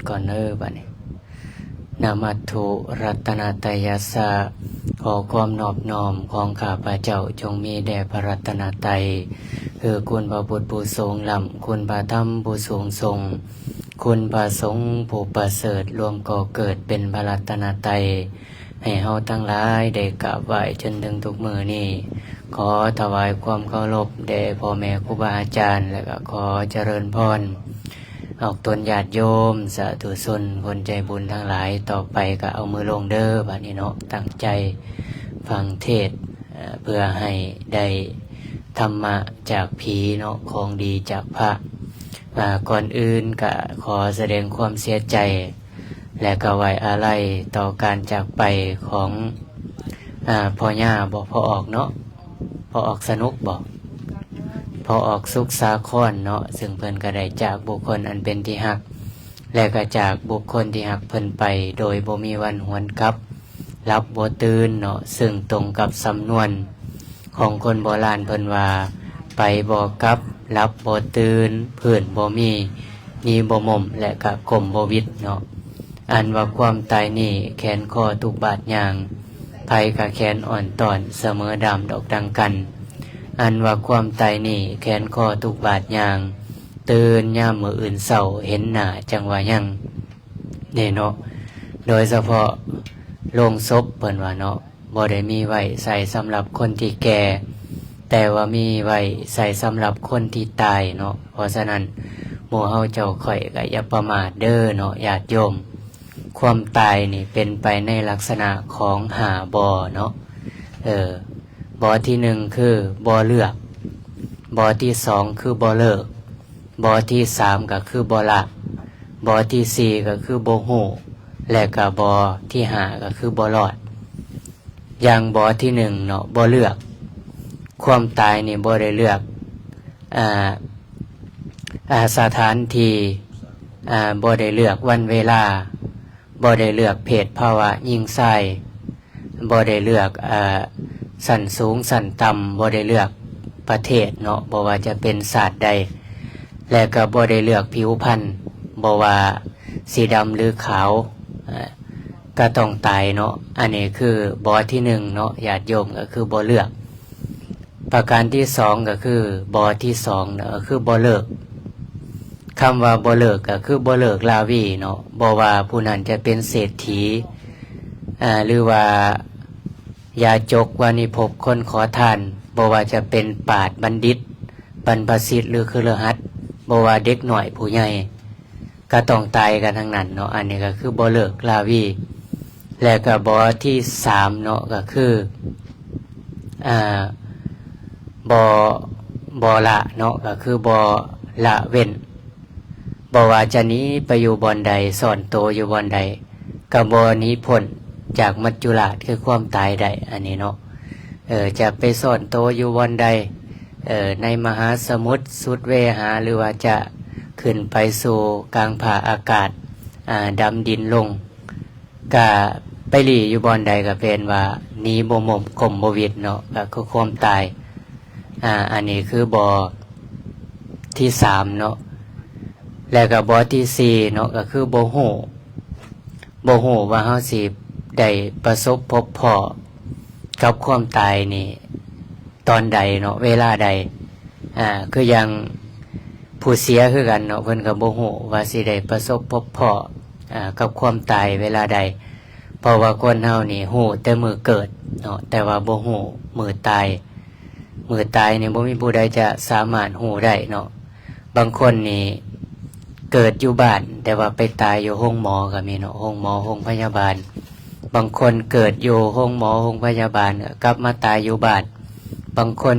ก่อนบัดนี้นามัตถุรัตนตยัสสะขอความนอบน้อมของข้าพเจ้าจงมีแด่พระรัตนตรัยคือคุณพระพุทธผู้ทรงล้ำคุณพระธรรมผู้สูงทรงคุณพระสงฆ์ผู้ประเสริฐรวมก่อเกิดเป็นพระรัตนตรัยให้เฮาทั้งหลายได้กราบไหว้จนถึงทุกมื้อนี้ขอถวายความเคารพแด่พ่อแม่ครูบาอาจารย์และก็ขอเจริญพรออกตนญาติโยมสาธุชนคนใจบุญทั้งหลายต่อไปก็เอามือลงเด้อบัดนี้เนาะตั้งใจฟังเทศเพื่อให้ได้ธรรมะจากผีเนาะของดีจากพระก่อนอื่นก็ขอแสดงความเสียใจและก็ไว้อาลัยต่อการจากไปของพ่อย่าบอกพ่อออกเนาะพ่อออกสนุกบอกพอออกสุขสาครเนาะซึ่งเพิ่นก็ได้จากบุคคลอันเป็นที่ฮักและก็จากบุคคลที่ฮักเพิ่นไปโดยบ่มีวันหวนกลับรับบ่ตื่นเนาะซึ่งตรงกับสำนวนของคนโบราณเพิ่นว่าไปบ่กลับรับบ่ตื่นพื้นบ่มีนีบ่ม่มและก็ก้มบ่วิดเนาะอันว่าความตายนี่แขนคอทุกบาดยางไผก็แขนอ่อนตอนเสมอดำดอกดังกันอันว่าความตายนี่แขนคอทุกบาดยางตื่นย่ามมื้ออื่นเช้าเห็นหน้าจังว่ายังนี่เนาะโดยเฉพาะโลงศพเพิ่นว่าเนาะบ่ได้มีไว้ใส่สำหรับคนที่แก่แต่ว่ามีไว้ใส่สำหรับคนที่ตายเนาะเพราะฉะนั้นหมู่เฮาเจ้าข่อยก็อย่าประมาทเด้อเนาะญาติโยมความตายนี่เป็นไปในลักษณะของหาบ่เนาะบ่อที่หนึ่งคือบ่อเลือกบ่อที่สองคือบ่อเลิกบ่อที่สามก็คือบ่อละบ่อที่สี่ก็คือบ่หูและก็บ่อที่ห้าก็คือบ่อรอดอย่างบ่อที่หนึ่งเนาะบ่อเลือกความตายนี่บ่ได้เลือกสถานที่บ่ได้เลือกวันเวลาบ่ได้เลือกเพศภาวะหญิงชายบ่ได้เลือกสันสูงสันต่ำบ่ได้เลือกประเทศเนาะบ่ว่าจะเป็นศาสตร์ใดและก็บ่ได้เลือกผิวพรรณบ่ว่าสีดำหรือขาวก็ต้องตายเนาะอันนี้คือบ่อที่หนึ่งเนาะญาติโยมก็คือบ่เลือกประการที่สองก็คือบ่อที่สองเนาะคือบ่เลิกคำว่าบ่เลิกก็คือบ่เลิกลาวีเนาะบ่ว่าผู้นั้นจะเป็นเศรษฐีหรือว่ายาจกวานิภพคนขอทานบ่ว่าจะเป็นปราชญ์บัณฑิตบรรพสิทธิ์หรือคฤหัสถ์บ่ว่าเด็กหน่อยผู้ใหญ่ก็ต้องตายกันทั้งนั้นเนาะอันนี้ก็คือบ่เลิกลาวีและก็บ่ที่สามเนาะก็คือบ่ละเนาะก็คือบ่ละเว้นบ่ว่าจะหนีไปอยู่บ่อนใดซ่อนตัวอยู่บ่อนใดก็บ่หนีพ้นจากมัจจุราชคือความตายใดอันนี้เนาะจะไปซ่อนตัวอยู่บ่อนใดในมหาสมุทรสุดเวหาหรือว่าจะขึ้นไปสู่กลางผาอากาศดำดินลงก็ไปหลีอยู่บ่อนใดก็เป็นว่าหนีบ่ม่มข่มบ่วิดเนาะก็คือความตายอันนี้คือบ่อที่สามเนาะแล้วก็บ่อที่สี่เนาะก็คือบ่ฮู้ว่าเฮาสิได้ประสบพบพ้อกับความตายนี่ตอนใดเนาะเวลาใดคืออย่างผู้เสียคือกันเนาะเพิ่นก็บ่ฮู้ว่าสิได้ประสบพบพ้อกับความตายเวลาใดเพราะว่าคนเฮานี่ฮู้แต่มื้อเกิดเนาะแต่ว่าบ่ฮู้มื้อตายนี่บ่มีผู้ใดจะสามารถฮู้ได้เนาะบางคนนี่เกิดอยู่บ้านแต่ว่าไปตายอยู่โรงหมอก็มีเนาะโรงหมอโรงพยาบาลบางคนเกิดอยู่โรงหมอโรงพยาบาลกลับมาตายอยู่บ้านบางคน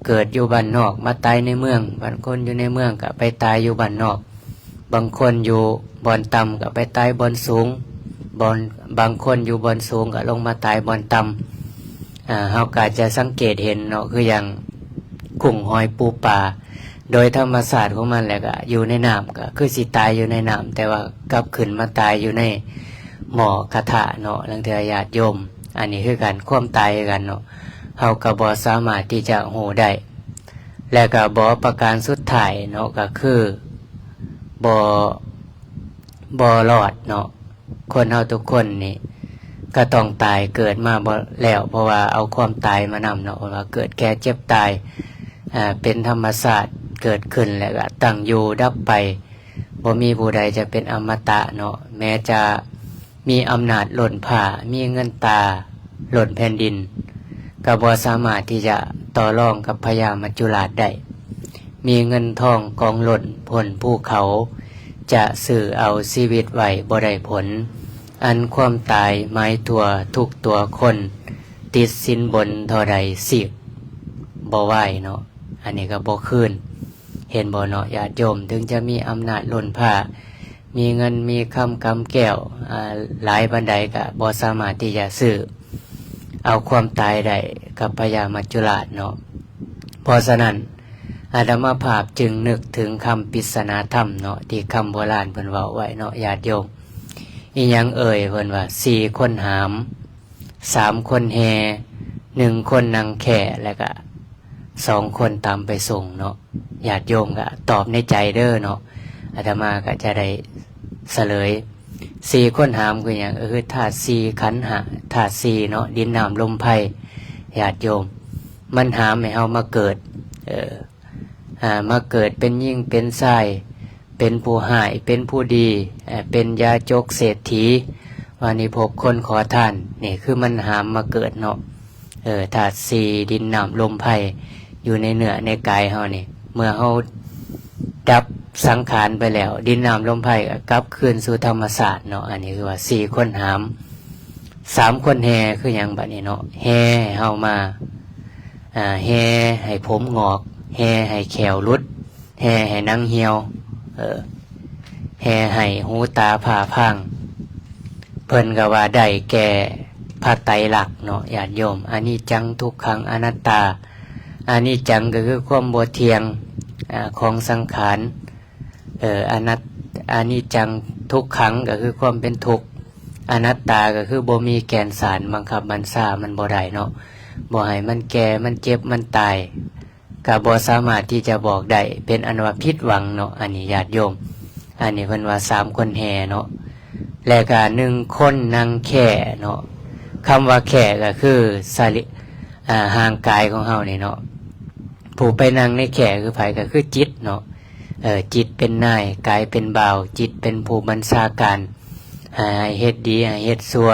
เกิดอยู่บ้านนอกมาตายในเมืองบางคนอยู่ในเมืองก็ไปตายอยู่บ้านนอกบางคนอยู่บ่อนต่ำก็ไปตายบ่อนสูงบางคนอยู่บ่อนสูงก็ลงมาตายบ่อนต่ำเฮาก็จะสังเกตเห็นเนาะคืออย่างกุ้งหอยปูปลาโดยธรรมศาสตร์ของมันแหละก็อยู่ในน้ำก็คือสิตายอยู่ในน้ำแต่ว่ากลับขึ้นมาตายอยู่ในหม้อกระทะเนาะลังเทญาติโยมอันนี้คือการความตายกันเนาะเฮาก็บ่สามารถที่จะฮู้ได้และก็บ่ประการสุดท้ายเนาะก็คือบ่ บ่รอดเนาะคนเฮาทุกคนนี่ก็ต้องตายเกิดมาบ่แล้วเพราะว่าเอาความตายมานำเนาะว่าเกิดแก่เจ็บตายเป็นธรรมชาติเกิดขึ้นแล้วก็ตั้งอยู่ดับไปบ่มีผู้ใดจะเป็นอมตะเนาะแม้จะมีอำนาจหล่นผ่ามีเงินตาหล่นแผ่นดินก็บ่สามารถที่จะต่อรองกับพญามัจจุราชได้มีเงินทองกองหล่นพ้นภูเขาจะซื้อเอาชีวิตไว้บ่ได้ผลอันความตายหมายตัวทุกตัวคนติดสินบนเท่าใดสิบบ่ไหวเนาะอันนี้ก็บ่คืนเห็นบ่เนาะญาติโยมถึงจะมีอำนาจล้นผ้ามีเงินมีคำกำแก้วหลายบันไดก็บ่สามารถที่จะซื้อเอาความตายได้กับพญามัจจุราชเนาะเพราะฉะนั้นอาตมาภาพจึงนึกถึงคำปริศนาธรรมเนาะที่คำโบราณเพิ่นเว้าไว้เนาะญาติโยมอีหยังเอ่ยเพิ่นว่า4คนหาม3คนแฮ1คนนั่งแค่แล้วก็2คนตามไปส่งเนาะญาติโยมก็ตอบในใจเด้อเนาะอาตมาก็จะได้เฉลย4คนหามคือหยังคือธาตุ4ขันธ์5ธาตุ4เนาะดินน้ำลมไฟญาติโยมมันหามให้เฮามาเกิดมาเกิดเป็นยิ่งเป็นชายเป็นผู้หายเป็นผู้ดีเป็นยาจกเศรษฐีวานิพกคนขอทานนี่คือมันหามมาเกิดเนาะธาตุสี่ดินน้ำลมไฟอยู่ในเนื้อในกายเฮานี่เมื่อเฮาดับสังขารไปแล้วดินน้ำลมไฟก็กลับคืนสู่ธรรมศาสตร์เนาะอันนี้คือว่า4คนหาม3คนแฮคือหยังบัดนี้เนาะแฮเฮามาแฮให้ผมงอกแห่ให้แขวรุดแห่ให้นังเหี่ยวแห่ให้หูตาผ่าพังเพิ่นก็ว่าได้แก่พระไตรลักษณ์เนาะญาติโยมอันนี้จังทุกขังอนัตตาอันนี้จังก็คือความบ่เที่ยงของสังขารอันนี้จังทุกขังก็คือความเป็นทุกข์อนัตตาก็คือบ่มีแกนสารบังคับบัญชามันบ่ได้เนาะบ่ให้มันแก่มันเจ็บมันตายก็บ่สามารถที่จะบอกได้เป็นอันว่าผิดหวังเนาะอันนี้ญาติโยมอันนี้เพิ่นว่า3คนแห่เนาะแล้วก็1คนนั่งแค่เนาะคำว่าแค่ก็คือห่างกายของเฮานี่เนาะผู้ไปนั่งในแค่คือไผก็คือจิตเนาะจิตเป็นนายกายเป็นบ่าวจิตเป็นผู้บัญชาการให้เฮ็ดดีให้เฮ็ดชั่ว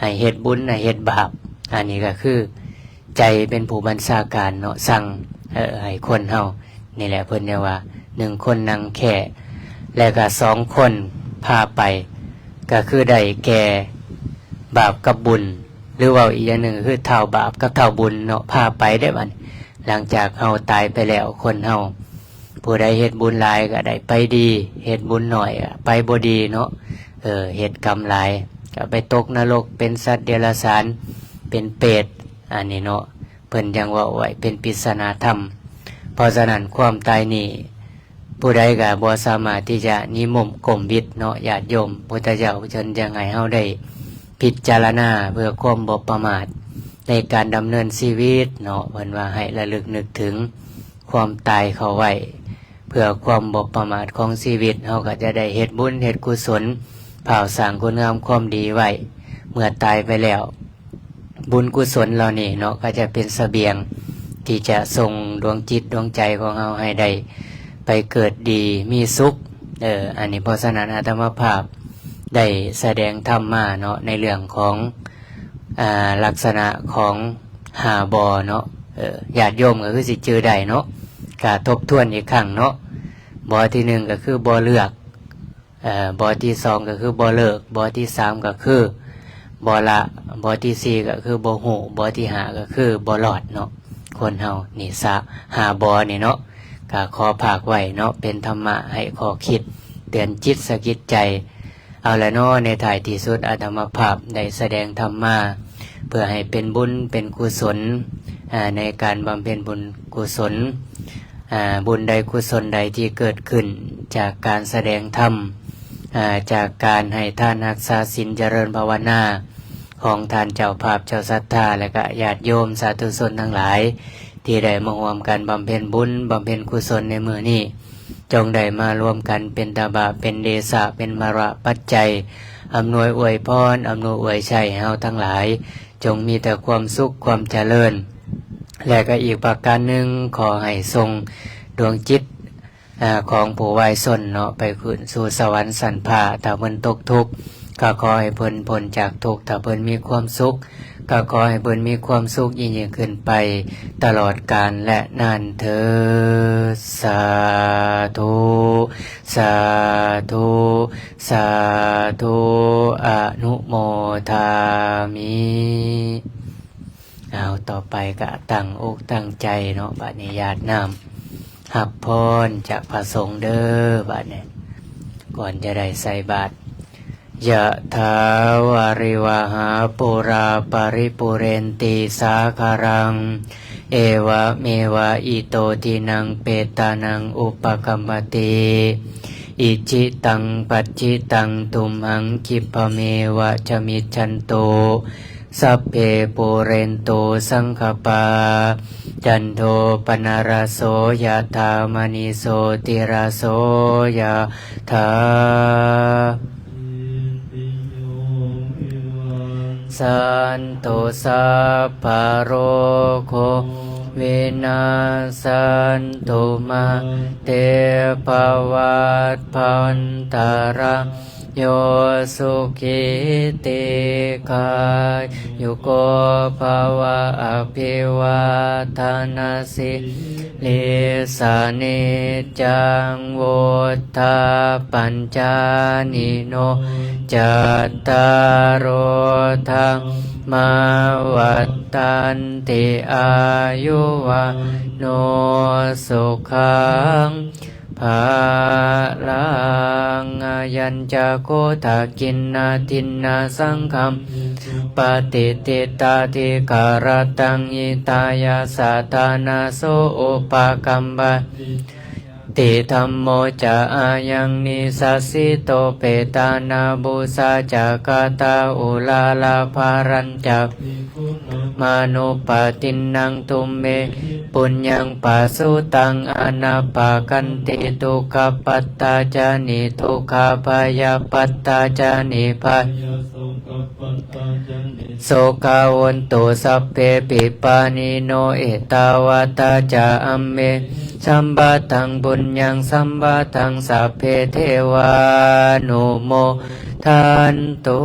ให้เฮ็ดบุญให้เฮ็ดบาปอันนี้ก็คือใจเป็นผู้บัญชาการเนาะสั่งให้คนเฮานี่แหละเพิ่นเรียกว่า1คนนั่งแค่แล้วก็2คนพาไปก็คือได้แก่บาปกับบุญหรือว่าอีกอย่างหนึ่งคือเท่าบาปกับเท่าบุญเนาะพาไปได้บัดหลังจากเฮาตายไปแล้วคนเฮาผู้ใดเฮ็ดบุญหลายก็ได้ไปดีเฮ็ดบุญน้อยก็ไปบ่ดีเนาะเฮ็ดกรรมหลายก็ไปตกนรกเป็นสัตว์เดรัจฉานเป็นเปรตอันนี้เนาะเพิ่นยังว่าไว้เป็นปริศนาธรรมเพราะฉะนั้นความตายนี่ผู้ใดก็บ่สามารถที่จะนิมมกลมวิทย์เนาะญาติโยมพุทธเจ้าเชิญยังให้เฮาได้พิจารณาเพื่อความบ่ประมาทในการดำเนินชีวิตเนาะเพิ่นว่าให้ระลึกนึกถึงความตายเข้าไว้เพื่อความบ่ประมาทของชีวิตเฮาก็จะได้เฮ็ดบุญเฮ็ดกุศลเผาสร้างคุณงามความดีไว้เมื่อตายไปแล้วบุญกุศลเหล่านี้เนาะก็จะเป็นเสบียงที่จะส่งดวงจิตดวงใจของเราให้ได้ไปเกิดดีมีสุขอันนี้เพราะฉะนั้นอาตมาภาพได้แสดงธรรมมาเนาะในเรื่องของลักษณะของหาบอเนาะญาติโยมก็คือสิจือได้เนาะก็ทบทวนอีกครั้งเนาะบอที่1ก็คือบอเลือกบอที่2ก็คือบอเลิกบอที่3ก็คือบอละบอที่4ก็คือบอหูบอที่5ก็คือบอหลอดเนาะคนเฮานี่หาบอนี่เนาะก็ขอภาคไว้เนาะเป็นธรรมะให้ขอคิดเตือนจิตสะกิดใจเอาละเนาะในถ่ายที่สุดอาตมาภาพได้แสดงธรรมะเพื่อให้เป็นบุญเป็นกุศลในการบำเพ็ญบุญกุศลบุญใดกุศลใดที่เกิดขึ้นจากการแสดงธรรมจากการให้ทานรักษาศีลเจริญภาวนาของท่านเจ้าภาพเจ้าศรัทธาและก็ญาติโยมสาธุชนทั้งหลายที่ได้มาร่วมกันบำเพ็ญบุญบำเพ็ญกุศลในมื้อนี้ จงได้มารวมกันเป็นตบะเป็นเดชะเป็นมระปัจจัยอำนวยอวยพรอำนวยอวยชัยให้เฮาทั้งหลายจงมีแต่ความสุขความเจริญและก็อีกประการหนึ่งขอให้ทรงดวงจิตของผู้วายชนเนาะไปขึ้นสู่สวรรค์สันพาถ้าเพิ่นตกทุกข์ก็ขอให้เพิ่นพ้นจากทุกข์ถ้าเพิ่นมีความสุขก็ขอให้เพิ่นมีความสุขยิ่งขึ้นไปตลอดกาลและนานเถิดสาธุสาธุสาธุอนุโมทามิเอาต่อไปก็ตั้งอกตั้งใจเนาะบัดนี้ญาตินำหับพรจากพระสงฆ์เด้อบัดนี้ก่อนจะได้ใส่บาตรยะถาวาริวหาปุราปาริปุเรนติสาคารังเอวะเมวะอิโตทินังเปตานังอุปกัมปติอิจิตังปัจจิตังตุมหังคิปะเมวะจมิจฉันโตสัพเพปุเรนโตสังคปาจันโทปนารโสยะถามณิโสติราโสยะถาสันโตสัพพะโรโควินาสันตุมาเตภวัตพันตารโยสุขิติกายุโกภวะอภิวาทนาสิลิสานิจังวุฒาปัญจานิโนจัตตารโอธรรมาวัฏตันติอายุวันโนสุขังภาลังยัญจโกทากินนาทินนาสังคัมปฏิติตาธิการตังอิตายาสัตานาโสอุปกัมปะติธัมโมจะอายังนิสัสสิโตเปตานาบุสาจักตาอุลาลาภารัญจักมานุปตินังตุมเมปุญญังปัสสุตังอนาปากันติทุกขปัตตาจานิทุกขพยาปัตตาจานิภัยโสกาวันตุสัพเพปิปานิโนเอตาวาตาจาอัมเมสัมบัตังบุญญังสัมบัตังสัพเพเทวานุโมทันตุ